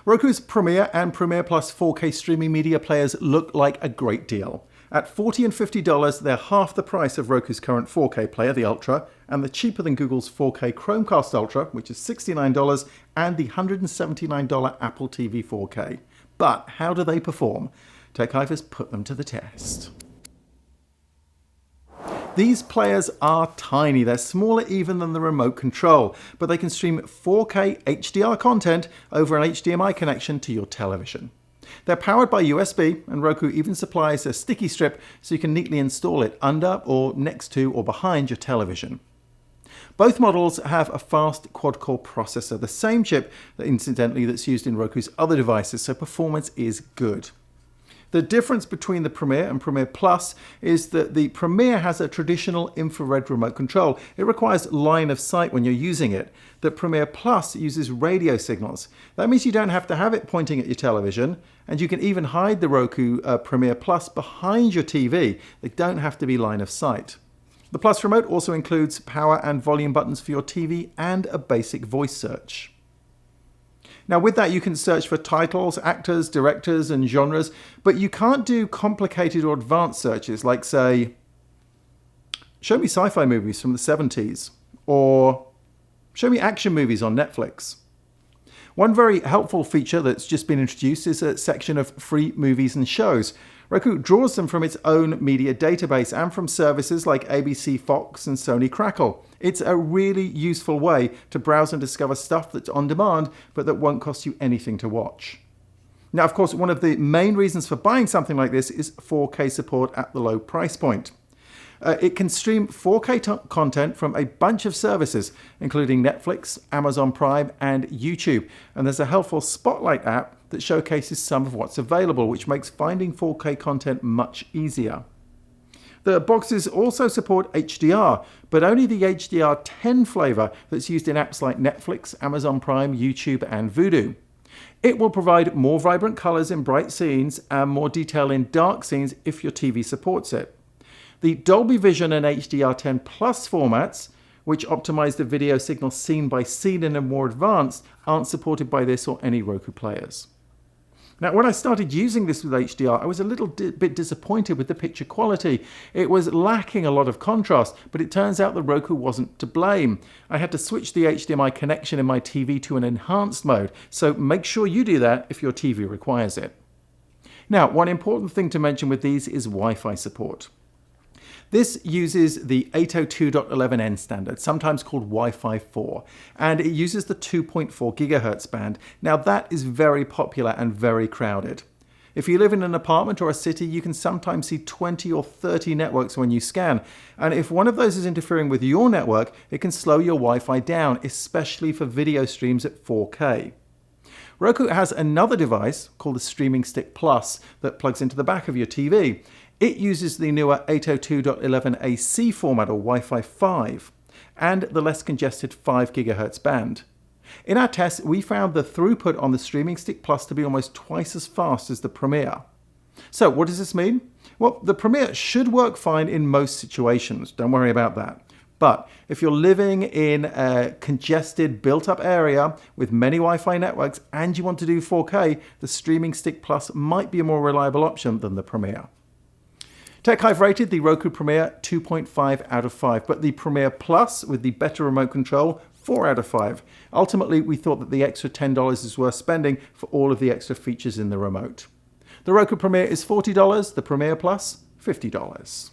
Roku's Premiere and Premiere Plus 4K streaming media players look like a great deal. At $40 and $50, they're half the price of Roku's current 4K player, the Ultra, and they're cheaper than Google's 4K Chromecast Ultra, which is $69, and the $179 Apple TV 4K. But how do they perform? TechHive has put them to the test. These players are tiny. They're smaller even than the remote control, but they can stream 4K HDR content over an HDMI connection to your television. They're powered by USB, and Roku even supplies a sticky strip so you can neatly install it under or next to or behind your television. Both models have a fast quad-core processor, the same chip that incidentally that's used in Roku's other devices, so performance is good. The difference between the Premiere and Premiere Plus is that the Premiere has a traditional infrared remote control. It requires line of sight when you're using it. The Premiere Plus uses radio signals. That means you don't have to have it pointing at your television, and you can even hide the Roku Premiere Plus behind your TV. They don't have to be line of sight. The Plus remote also includes power and volume buttons for your TV and a basic voice search. Now with that you can search for titles, actors, directors and genres, but you can't do complicated or advanced searches like say, show me sci-fi movies from the 70s, or show me action movies on Netflix. One very helpful feature that's just been introduced is a section of free movies and shows. Roku draws them from its own media database and from services like ABC, Fox and Sony Crackle. It's a really useful way to browse and discover stuff that's on demand, but that won't cost you anything to watch. Now, of course, one of the main reasons for buying something like this is 4K support at the low price point. It can stream 4K content from a bunch of services, including Netflix, Amazon Prime, and YouTube. And there's a helpful Spotlight app that showcases some of what's available, which makes finding 4K content much easier. The boxes also support HDR, but only the HDR10 flavor that's used in apps like Netflix, Amazon Prime, YouTube, and Vudu. It will provide more vibrant colors in bright scenes and more detail in dark scenes if your TV supports it. The Dolby Vision and HDR10 Plus formats, which optimize the video signal scene by scene and are more advanced, aren't supported by this or any Roku players. Now, when I started using this with HDR, I was a little bit disappointed with the picture quality. It was lacking a lot of contrast, but it turns out the Roku wasn't to blame. I had to switch the HDMI connection in my TV to an enhanced mode, so make sure you do that if your TV requires it. Now, one important thing to mention with these is Wi-Fi support. This uses the 802.11n standard, sometimes called Wi-Fi 4, and it uses the 2.4 GHz band. Now that is very popular and very crowded. If you live in an apartment or a city, you can sometimes see 20 or 30 networks when you scan, and if one of those is interfering with your network, it can slow your Wi-Fi down, especially for video streams at 4K. Roku has another device called the Streaming Stick Plus that plugs into the back of your TV. It uses the newer 802.11ac format or Wi-Fi 5 and the less congested 5 GHz band. In our tests, we found the throughput on the Streaming Stick Plus to be almost twice as fast as the Premiere. So what does this mean? Well, the Premiere should work fine in most situations, don't worry about that. But if you're living in a congested, built-up area with many Wi-Fi networks and you want to do 4K, the Streaming Stick Plus might be a more reliable option than the Premiere. TechHive rated the Roku Premiere 2.5 out of 5, but the Premiere Plus with the better remote control, 4 out of 5. Ultimately, we thought that the extra $10 is worth spending for all of the extra features in the remote. The Roku Premiere is $40, the Premiere Plus, $50.